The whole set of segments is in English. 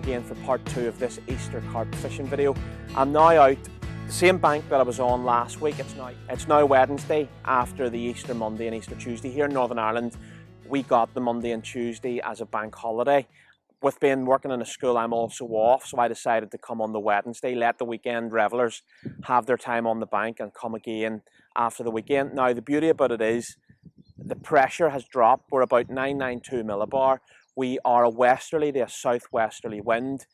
again for part 2 of this Easter carp fishing video. I'm now out the same bank that I was on last week. It's now Wednesday after the Easter Monday and Easter Tuesday. Here in Northern Ireland, we got the Monday and Tuesday as a bank holiday. With being working in a school, I'm also off, so I decided to come on the Wednesday, let the weekend revellers have their time on the bank and come again after the weekend. Now, the beauty about it is the pressure has dropped. We're about 992 millibar. We are a westerly to a southwesterly wind.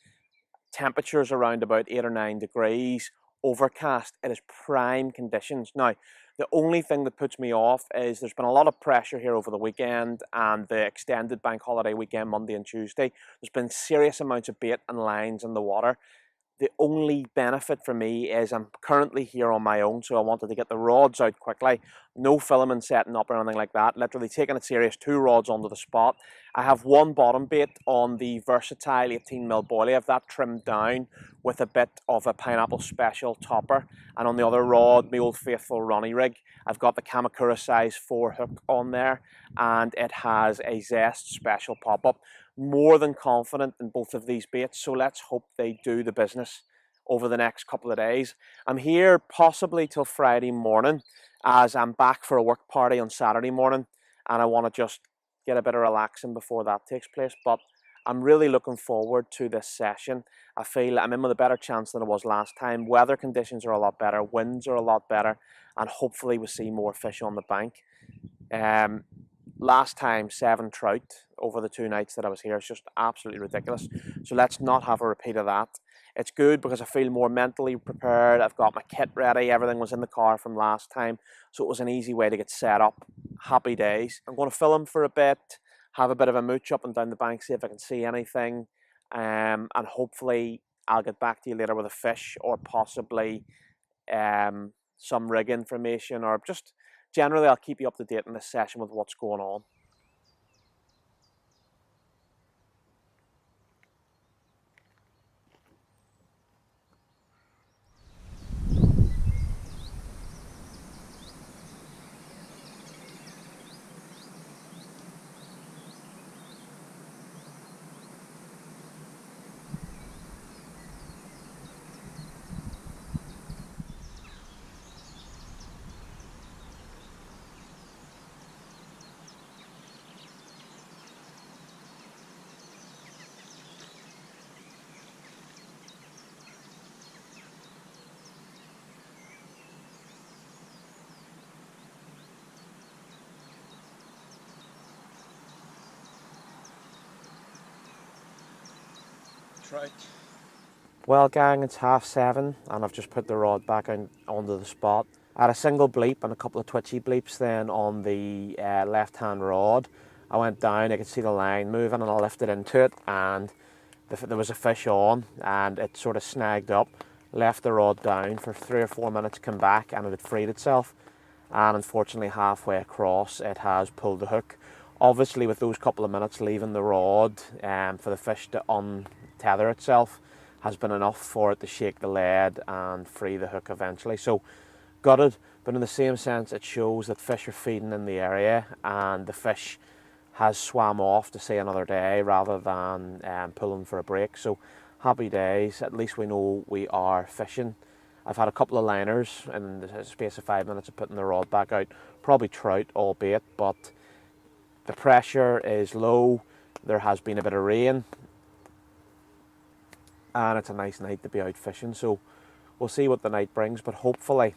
Temperatures around about 8 or 9 degrees. Overcast. It is prime conditions. Now, the only thing that puts me off is there's been a lot of pressure here over the weekend and the extended bank holiday weekend, Monday and Tuesday. There's been serious amounts of bait and lines in the water. The only benefit for me is I'm currently here on my own, so I wanted to get the rods out quickly. No filament setting up or anything like that. Literally taking it serious, 2 rods onto the spot. I have one bottom bait on the versatile 18mm boilie. I have that trimmed down with a bit of a pineapple special topper. And on the other rod, my old faithful Ronnie rig, I've got the Kamakura size 4 hook on there, and it has a Zest special pop-up. More than confident in both of these baits, so let's hope they do the business over the next couple of days. I'm here possibly till Friday morning, as I'm back for a work party on Saturday morning, and I want to just get a bit of relaxing before that takes place. But I'm really looking forward to this session. I feel I'm in with a better chance than I was last time. Weather conditions are a lot better, winds are a lot better, and hopefully we see more fish on the bank. Last time, 7 trout over the 2 nights that I was here. It's just absolutely ridiculous. So let's not have a repeat of that. It's good because I feel more mentally prepared. I've got my kit ready. Everything was in the car from last time. So it was an easy way to get set up. Happy days. I'm going to film for a bit, have a bit of a mooch up and down the bank, see if I can see anything. And hopefully I'll get back to you later with a fish or possibly some rig information, or just generally I'll keep you up to date in this session with what's going on. Trout. Well gang, it's 7:30 and I've just put the rod back onto the spot. I had a single bleep and a couple of twitchy bleeps then on the left hand rod. I went down, I could see the line moving, and I lifted into it, and there was a fish on, and it sort of snagged up. Left the rod down for 3 or 4 minutes, come back, and it had freed itself. And unfortunately halfway across it has pulled the hook. Obviously with those couple of minutes leaving the rod for the fish to untether itself has been enough for it to shake the lead and free the hook eventually. So gutted, but in the same sense it shows that fish are feeding in the area and the fish has swam off to see another day rather than pulling for a break. So happy days, at least we know we are fishing. I've had a couple of liners in the space of 5 minutes of putting the rod back out. Probably trout, albeit, but the pressure is low. There has been a bit of rain. And it's a nice night to be out fishing. So we'll see what the night brings, but hopefully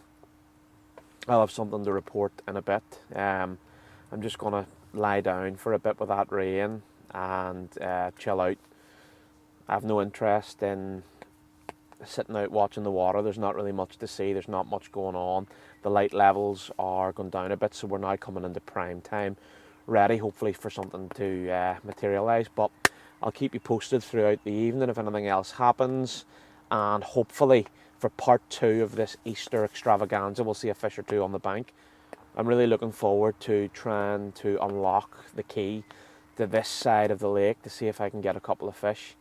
I'll have something to report in a bit. I'm just going to lie down for a bit with that rain and chill out. I have no interest in sitting out watching the water. There's not really much to see. There's not much going on. The light levels are going down a bit, so we're now coming into prime time, ready hopefully for something to materialise. But I'll keep you posted throughout the evening if anything else happens, and hopefully for part 2 of this Easter extravaganza we'll see a fish or 2 on the bank. I'm really looking forward to trying to unlock the key to this side of the lake to see if I can get a couple of fish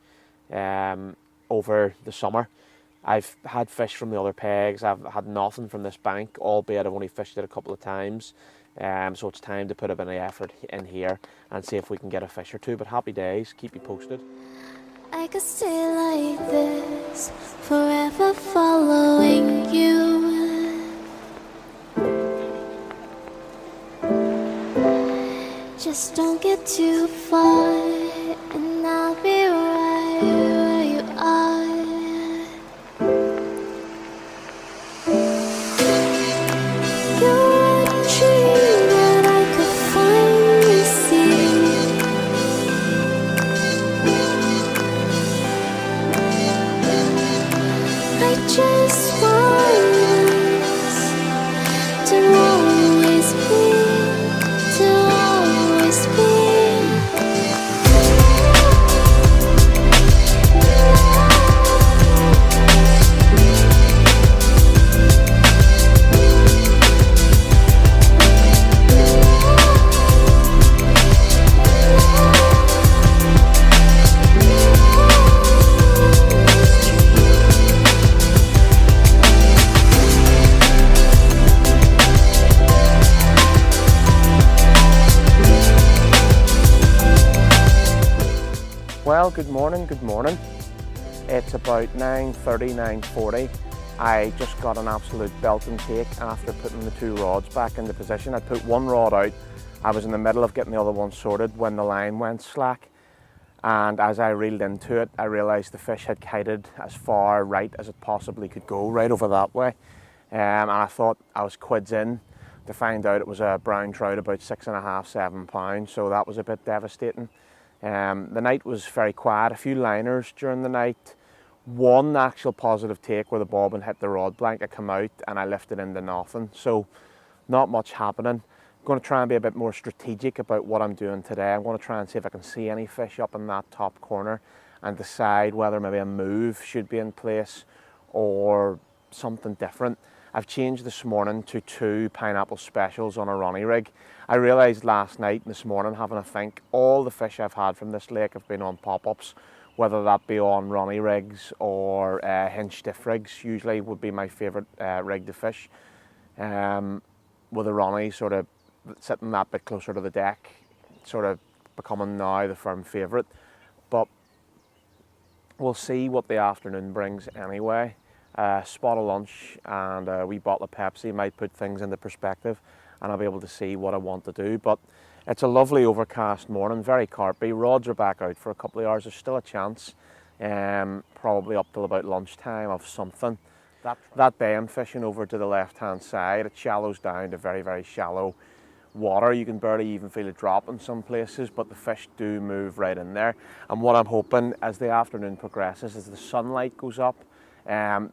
over the summer. I've had fish from the other pegs. I've had nothing from this bank, albeit I've only fished it a couple of times. So it's time to put a bit of effort in here and see if we can get a fish or 2. But happy days, keep you posted. I could stay like this, forever following you. Just don't get too far, and I'll be right where you are. You're a dream that I could finally see. I just want us to always be, to always be. Well, good morning, good morning. It's about 9:30, 9:40. I just got an absolute belting take after putting the two rods back into position. I put one rod out. I was in the middle of getting the other one sorted when the line went slack. And as I reeled into it, I realised the fish had kited as far right as it possibly could go, right over that way. And I thought I was quids in to find out it was a brown trout about 6.5, 7 pounds. So that was a bit devastating. The night was very quiet, a few liners during the night, one actual positive take where the bobbin hit the rod blanket, come out and I lifted into nothing, so not much happening. I'm going to try and be a bit more strategic about what I'm doing today. I'm going to try and see if I can see any fish up in that top corner and decide whether maybe a move should be in place or something different. I've changed this morning to 2 pineapple specials on a Ronnie rig. I realised last night and this morning, having a think, all the fish I've had from this lake have been on pop-ups, whether that be on Ronnie rigs or hinge stiff rigs. Usually would be my favourite rig to fish, with a Ronnie sort of sitting that bit closer to the deck, sort of becoming now the firm favourite. But we'll see what the afternoon brings anyway. Spot of lunch and a wee bottle of Pepsi might put things into perspective and I'll be able to see what I want to do. But it's a lovely overcast morning, very carpy. Rods are back out for a couple of hours. There's still a chance, probably up till about lunchtime, of something. That bay I'm fishing over to the left-hand side, it shallows down to very, very shallow water. You can barely even feel it drop in some places, but the fish do move right in there. And what I'm hoping as the afternoon progresses, as the sunlight goes up,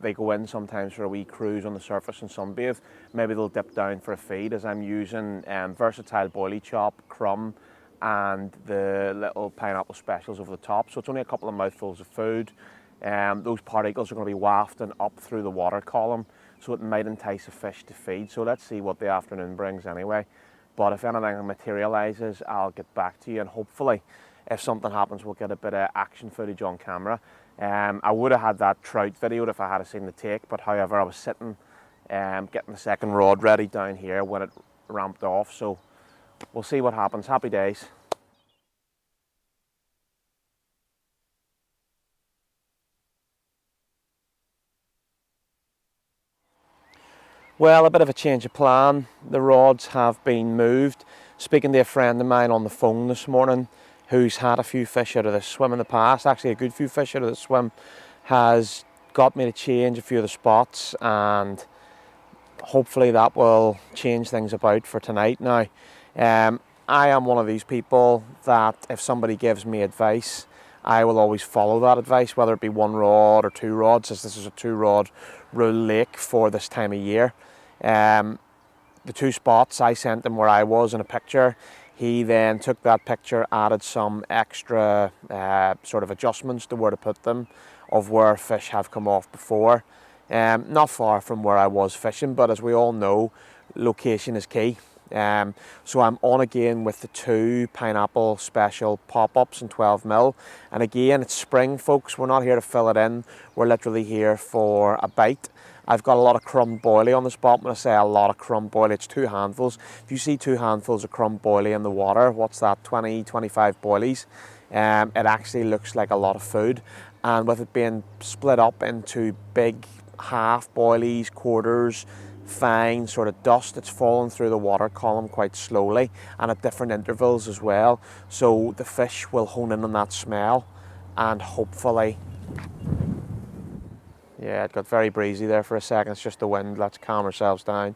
they go in sometimes for a wee cruise on the surface and sunbathe. Maybe they'll dip down for a feed, as I'm using versatile boilie chop, crumb, and the little pineapple specials over the top. So it's only a couple of mouthfuls of food. Those particles are going to be wafting up through the water column, so it might entice a fish to feed. So let's see what the afternoon brings anyway. But if anything materialises, I'll get back to you, and hopefully if something happens, we'll get a bit of action footage on camera. I would have had that trout videoed if I had seen the take, but however, I was sitting getting the second rod ready down here when it ramped off, so we'll see what happens. Happy days. Well, a bit of a change of plan. The rods have been moved. Speaking to a friend of mine on the phone this morning who's had a few fish out of this swim in the past, actually a good few fish out of the swim, has got me to change a few of the spots, and hopefully that will change things about for tonight. Now, I am one of these people that if somebody gives me advice, I will always follow that advice, whether it be 1 rod or 2 rods, as this is a 2-rod rule lake for this time of year. The 2 spots, I sent him where I was in a picture. He then took that picture, added some extra sort of adjustments to where to put them, of where fish have come off before. Not far from where I was fishing, but as we all know, location is key. So I'm on again with the 2 pineapple special pop-ups in 12mm. And again, it's spring, folks. We're not here to fill it in. We're literally here for a bite. I've got a lot of crumb boilie on the spot. When I say a lot of crumb boilie, it's 2 handfuls. If you see 2 handfuls of crumb boilie in the water, what's that, 20, 25 boilies? it actually looks like a lot of food, and with it being split up into big half boilies, quarters, fine sort of dust, it's falling through the water column quite slowly and at different intervals as well, so the fish will hone in on that smell, and hopefully, yeah, it got very breezy there for a second. It's just the wind. Let's calm ourselves down.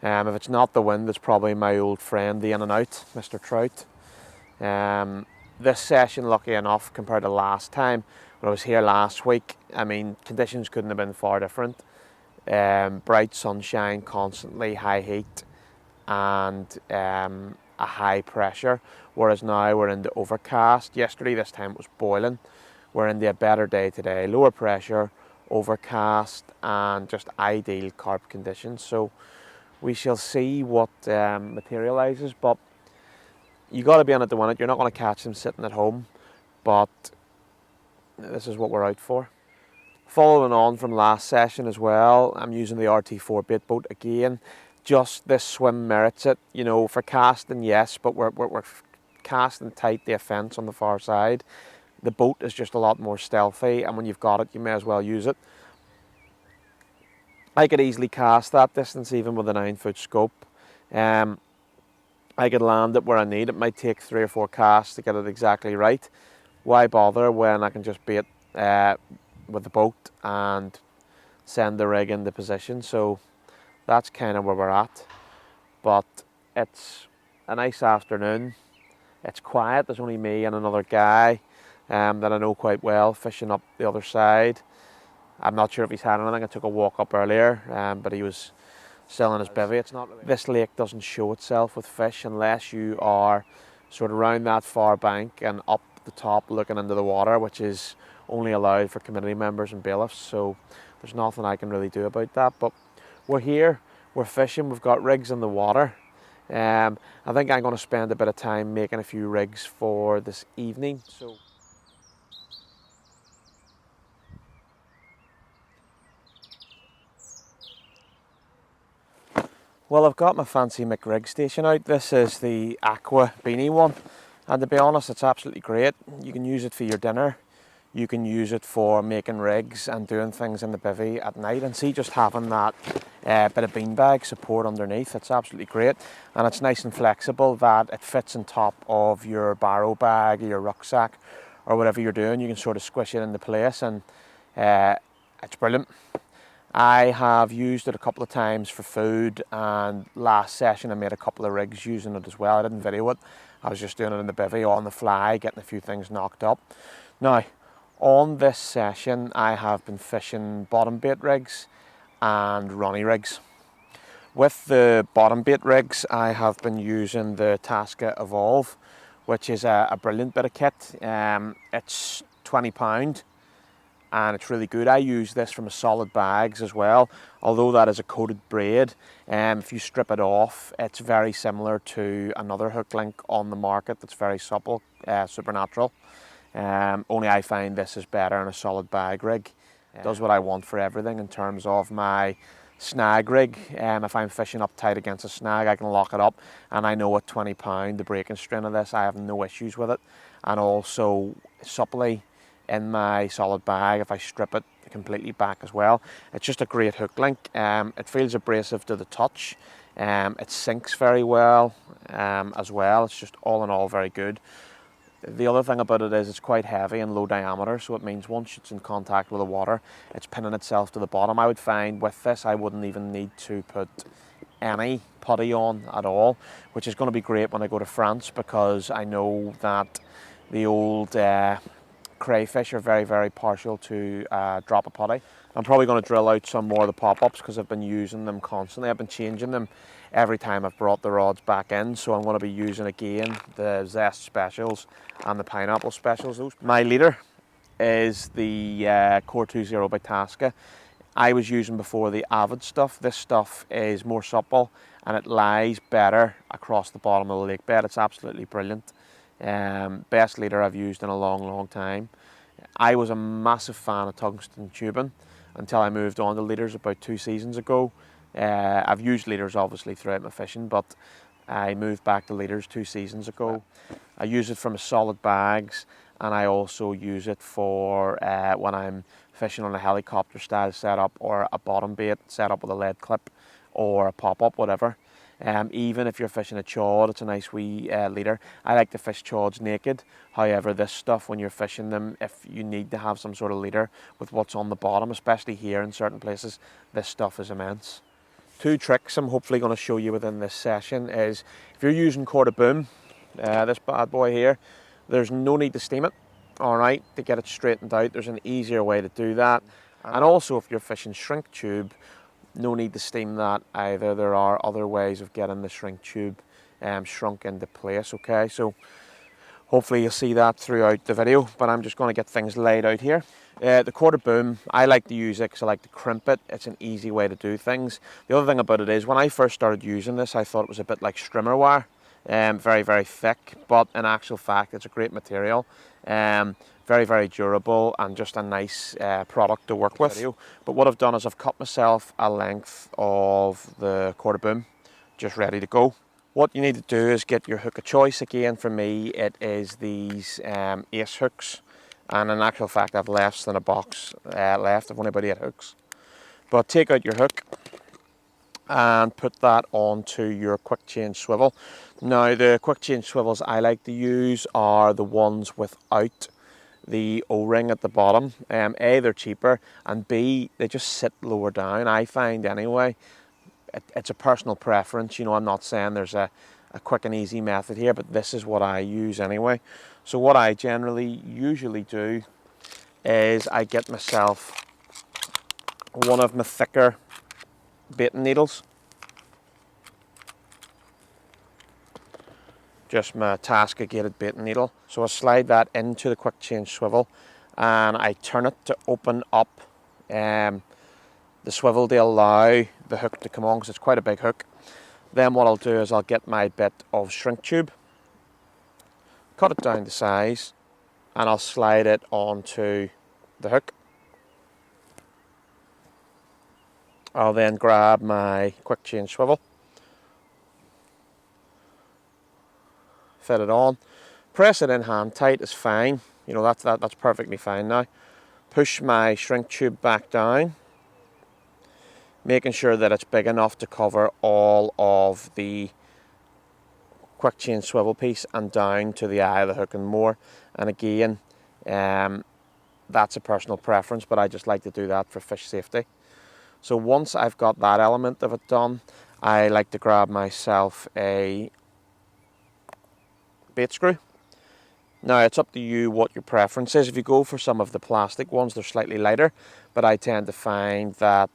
If it's not the wind, it's probably my old friend, the in and out, Mr. Trout. This session, lucky enough, compared to last time, when I was here last week, I mean, conditions couldn't have been far different. Bright sunshine, constantly high heat, and a high pressure, whereas now we're in the overcast. Yesterday, this time, it was boiling. We're into a better day today, lower pressure, overcast, and just ideal carp conditions. So we shall see what materialises, but you got to be on it to win it. You're not going to catch them sitting at home, but this is what we're out for. Following on from last session as well, I'm using the RT4 bait boat again. Just this swim merits it, you know, for casting, yes, but we're casting tight the fence on the far side. The boat is just a lot more stealthy, and when you've got it, you may as well use it. I could easily cast that distance even with a 9-foot scope. I could land it where I need. It might take 3 or 4 casts to get it exactly right. Why bother when I can just bait with the boat and send the rig into position? So that's kind of where we're at. But it's a nice afternoon. It's quiet. There's only me and another guy that I know quite well fishing up the other side. I'm not sure if he's had anything. I took a walk up earlier, but he was still in his bivvy. It's not really... This lake doesn't show itself with fish unless you are sort of around that far bank and up the top looking into the water, which is only allowed for community members and bailiffs. So there's nothing I can really do about that. But we're here, we're fishing, we've got rigs in the water. I think I'm going to spend a bit of time making a few rigs for this evening. So. Well, I've got my fancy McRig station out. This is the Aqua Beanie one, and to be honest, it's absolutely great. You can use it for your dinner, you can use it for making rigs and doing things in the bivvy at night, and see, just having that bit of beanbag support underneath, it's absolutely great, and it's nice and flexible that it fits on top of your barrow bag or your rucksack or whatever you're doing. You can sort of squish it into place, and it's brilliant. I have used it a couple of times for food, and last session I made a couple of rigs using it as well. I didn't video it, I was just doing it in the bivvy on the fly, getting a few things knocked up. Now, on this session I have been fishing bottom bait rigs and runny rigs. With the bottom bait rigs I have been using the Tasca Evolve, which is a brilliant bit of kit. It's £20. and it's really good. I use this from a solid bags as well, although that is a coated braid. If you strip it off, it's very similar to another hook link on the market that's very supple, Supernatural. Only I find this is better in a solid bag rig. It does what I want for everything in terms of my snag rig. If I'm fishing up tight against a snag, I can lock it up, and I know at £20 the breaking strain of this, I have no issues with it. And also supply in my solid bag, if I strip it completely back as well. It's just a great hook link. It feels abrasive to the touch. It sinks very well as well. It's just all in all very good. The other thing about it is it's quite heavy and low diameter, so it means once it's in contact with the water, it's pinning itself to the bottom. I would find with this I wouldn't even need to put any putty on at all, which is going to be great when I go to France, because I know that the old crayfish are very, very partial to drop a putty. I'm probably going to drill out some more of the pop-ups because I've been using them constantly. I've been changing them every time I've brought the rods back in, so I'm going to be using again the Zest Specials and the Pineapple Specials. My leader is the Core 20 by Tasca. I was using before the Avid stuff. This stuff is more supple and it lies better across the bottom of the lake bed. It's absolutely brilliant. Best leader I've used in a long, long time. I was a massive fan of tungsten tubing until I moved on to leaders about 2 seasons ago. I've used leaders obviously throughout my fishing, but I moved back to leaders 2 seasons ago. I use it from solid bags, and I also use it for when I'm fishing on a helicopter style setup or a bottom bait set up with a lead clip or a pop-up, whatever. Even if you're fishing a chod, it's a nice wee leader. I like to fish chods naked. However, this stuff, when you're fishing them, if you need to have some sort of leader with what's on the bottom, especially here in certain places, this stuff is immense. 2 tricks I'm hopefully going to show you within this session is, if you're using quarter boom, this bad boy here, there's no need to steam it, alright, to get it straightened out. There's an easier way to do that. And also, if you're fishing shrink tube, no need to steam that either. There are other ways of getting the shrink tube shrunk into place, okay? So hopefully you'll see that throughout the video, but I'm just going to get things laid out here. The quarter boom, I like to use it because I like to crimp it. It's an easy way to do things. The other thing about it is, when I first started using this, I thought it was a bit like strimmer wire. Very, very thick, but in actual fact, it's a great material. Very, very durable, and just a nice product to work with. But what I've done is I've cut myself a length of the quarter boom, just ready to go. What you need to do is get your hook of choice. Again, for me, it is these ace hooks. And in actual fact, I've less than a box left. I've only about 8 hooks. But take out your hook and put that onto your quick change swivel. Now, the quick change swivels I like to use are the ones without the O-ring at the bottom. A, they're cheaper, and B, they just sit lower down, I find anyway. It's a personal preference, you know. I'm not saying there's a quick and easy method here, but this is what I use anyway. So what I usually do is I get myself one of my thicker baiting needles, just my Tasca-gated baiting needle. So I slide that into the quick change swivel, and I turn it to open up the swivel to allow the hook to come on, because it's quite a big hook. Then what I'll do is I'll get my bit of shrink tube, cut it down to size, and I'll slide it onto the hook. I'll then grab my quick change swivel, fit it on, press it in hand tight is fine. You know, that's perfectly fine now. Push my shrink tube back down, making sure that it's big enough to cover all of the quick change swivel piece and down to the eye of the hook and more. And again, that's a personal preference, but I just like to do that for fish safety. So once I've got that element of it done, I like to grab myself a bait screw. Now, it's up to you what your preference is. If you go for some of the plastic ones, they're slightly lighter, but I tend to find that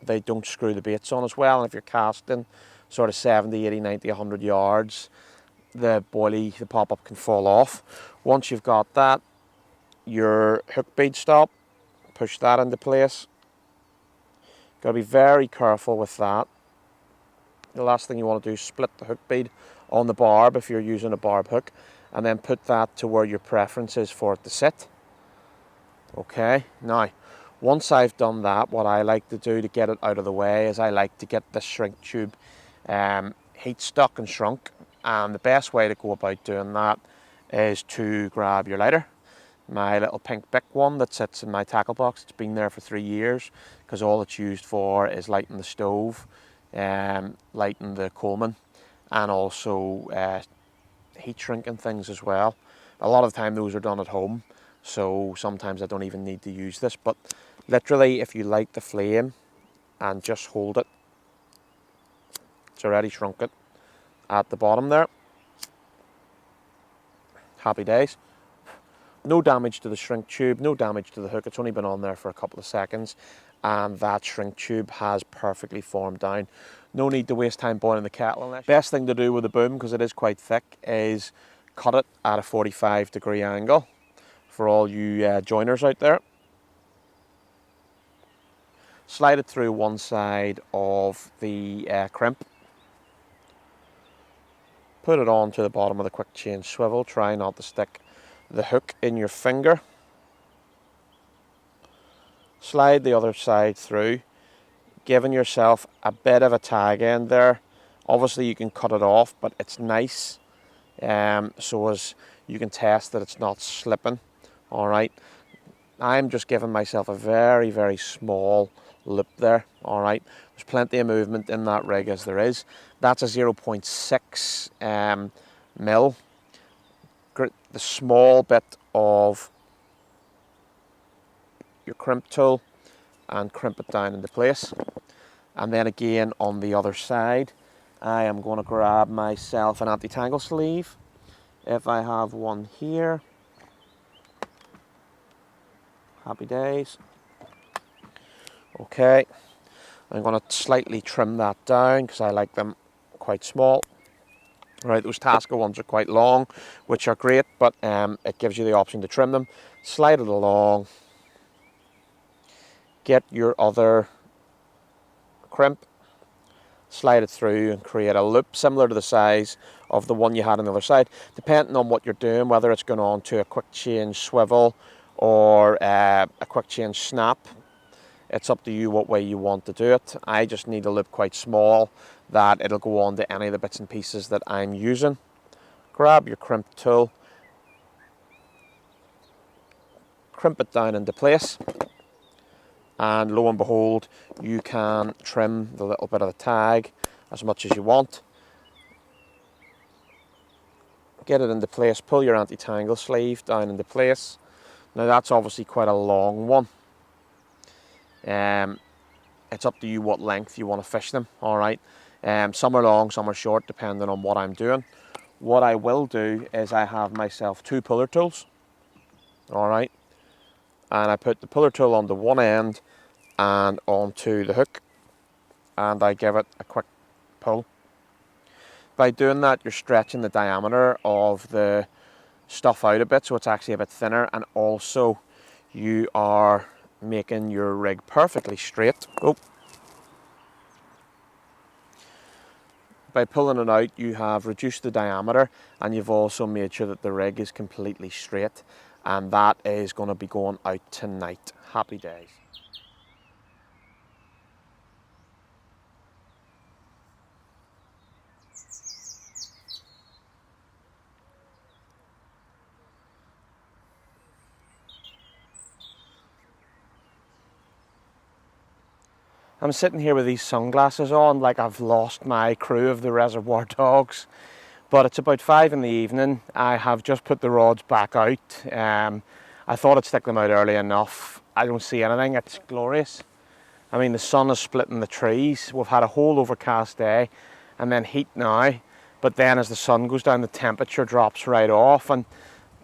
they don't screw the baits on as well. And if you're casting sort of 70, 80, 90, 100 yards, the boilie, the pop-up can fall off. Once you've got that, your hook bead stop, push that into place. Got to be very careful with that. The last thing you want to do is split the hook bead on the barb if you're using a barb hook, and then put that to where your preference is for it to sit. Okay, now once I've done that, what I like to do to get it out of the way is I like to get the shrink tube heat stuck and shrunk, and the best way to go about doing that is to grab your lighter. My little pink Bic one that sits in my tackle box. It's been there for 3 years, because all it's used for is lighting the stove, lighting the Coleman, and also heat shrinking things as well. A lot of the time those are done at home, so sometimes I don't even need to use this, but literally if you light the flame and just hold it, it's already shrunk it at the bottom there. Happy days. No damage to the shrink tube, no damage to the hook. It's only been on there for a couple of seconds, and that shrink tube has perfectly formed down. No need to waste time boiling the kettle. Best thing to do with the boom, because it is quite thick, is cut it at a 45-degree angle for all you joiners out there. Slide it through one side of the crimp. Put it onto the bottom of the quick change swivel. Try not to stick the hook in your finger. Slide the other side through, giving yourself a bit of a tag end there Obviously you can cut it off, but it's nice so as you can test that it's not slipping. All right, I'm just giving myself a very, very small loop there. All right, there's plenty of movement in that rig as there is. That's a 0.6 mil. The small bit of your crimp tool and crimp it down into place. And then again on the other side, I am going to grab myself an anti-tangle sleeve, if I have one here. Happy days. Okay, I'm going to slightly trim that down because I like them quite small. Right, those Tasco ones are quite long, which are great, but it gives you the option to trim them. Slide it along. Get your other crimp, slide it through and create a loop similar to the size of the one you had on the other side, depending on what you're doing, whether it's going on to a quick change swivel or a quick change snap. It's up to you what way you want to do it. I just need a loop quite small that it'll go on to any of the bits and pieces that I'm using. Grab your crimp tool, crimp it down into place, and lo and behold, you can trim the little bit of the tag as much as you want. Get it into place, pull your anti-tangle sleeve down into place. Now that's obviously quite a long one. It's up to you what length you want to fish them, all right? Some are long, some are short, depending on what I'm doing. What I will do is I have myself 2 puller tools, all right? And I put the puller tool onto one end and onto the hook, and I give it a quick pull. By doing that, you're stretching the diameter of the stuff out a bit, so it's actually a bit thinner, and also you are making your rig perfectly straight. Oh. By pulling it out, you have reduced the diameter, and you've also made sure that the rig is completely straight, and that is going to be going out tonight. Happy days. I'm sitting here with these sunglasses on like I've lost my crew of the Reservoir Dogs, but it's about 5 in the evening. I have just put the rods back out. I thought I'd stick them out early enough. I don't see anything. It's glorious. I mean, the sun is splitting the trees. We've had a whole overcast day and then heat now, but then as the sun goes down, the temperature drops right off. And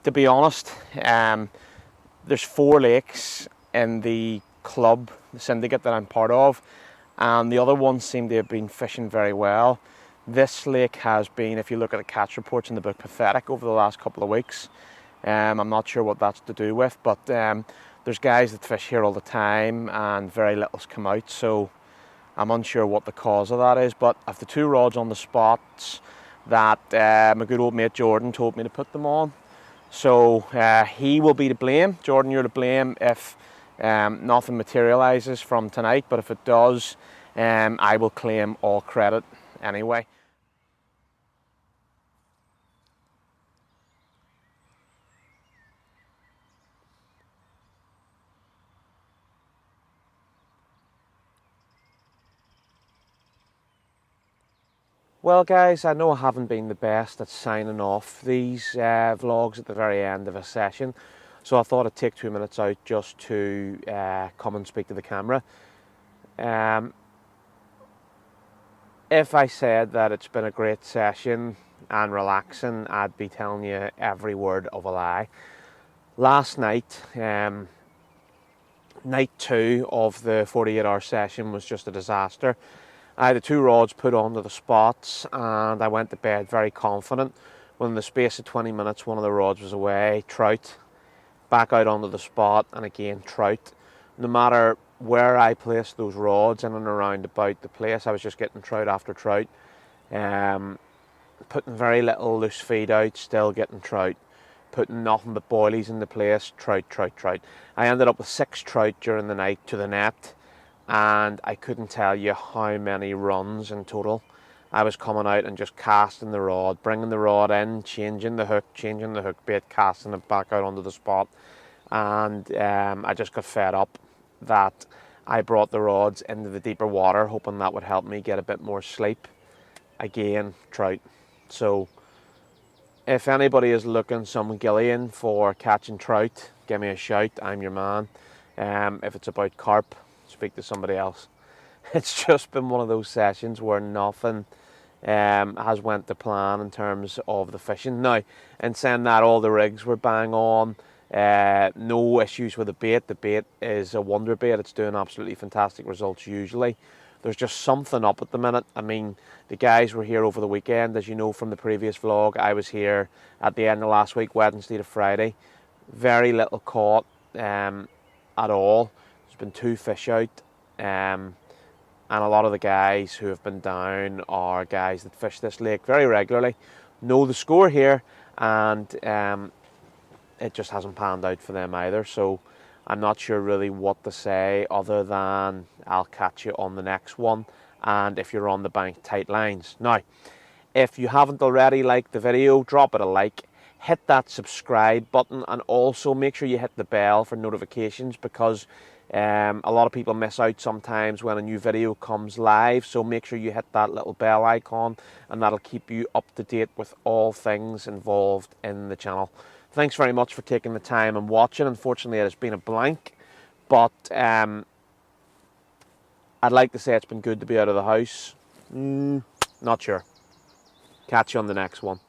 to be honest, there's 4 lakes in the club, the syndicate that I'm part of, and the other ones seem to have been fishing very well. This lake has been, if you look at the catch reports in the book, pathetic over the last couple of weeks. I'm not sure what that's to do with, but there's guys that fish here all the time and very little's come out, so I'm unsure what the cause of that is. But I've the 2 rods on the spots that my good old mate Jordan told me to put them on. So he will be to blame. Jordan, you're to blame if nothing materializes from tonight, but if it does, I will claim all credit anyway. Well guys, I know I haven't been the best at signing off these vlogs at the very end of a session, so I thought I'd take 2 minutes out just to come and speak to the camera. If I said that it's been a great session and relaxing, I'd be telling you every word of a lie. Last night, night 2 of the 48-hour session was just a disaster. I had the 2 rods put onto the spots and I went to bed very confident. Within the space of 20 minutes, one of the rods was away, trout, back out onto the spot, and again trout. No matter where I placed those rods in and around about the place, I was just getting trout after trout. Putting very little loose feed out, still getting trout. Putting nothing but boilies in the place, trout, trout, trout. I ended up with 6 trout during the night to the net, and I couldn't tell you how many runs in total. I was coming out and just casting the rod, bringing the rod in, changing the hook bait, casting it back out onto the spot. And I just got fed up that I brought the rods into the deeper water, hoping that would help me get a bit more sleep. Again, trout. So if anybody is looking some gillian for catching trout, give me a shout. I'm your man. If it's about carp, speak to somebody else. It's just been one of those sessions where nothing has went to plan in terms of the fishing. Now, in saying that, all the rigs were bang on. No issues with the bait. The bait is a wonder bait. It's doing absolutely fantastic results usually. There's just something up at the minute. I mean, the guys were here over the weekend. As you know from the previous vlog, I was here at the end of last week, Wednesday to Friday. Very little caught at all. There's been 2 fish out. And a lot of the guys who have been down are guys that fish this lake very regularly, know the score here, and it just hasn't panned out for them either. So I'm not sure really what to say other than I'll catch you on the next one, and if you're on the bank, tight lines. Now, if you haven't already liked the video, drop it a like, hit that subscribe button, and also make sure you hit the bell for notifications, because a lot of people miss out sometimes when a new video comes live. So make sure you hit that little bell icon, and that'll keep you up to date with all things involved in the channel. Thanks very much for taking the time and watching. Unfortunately, it has been a blank, but I'd like to say it's been good to be out of the house. Not sure. Catch you on the next one.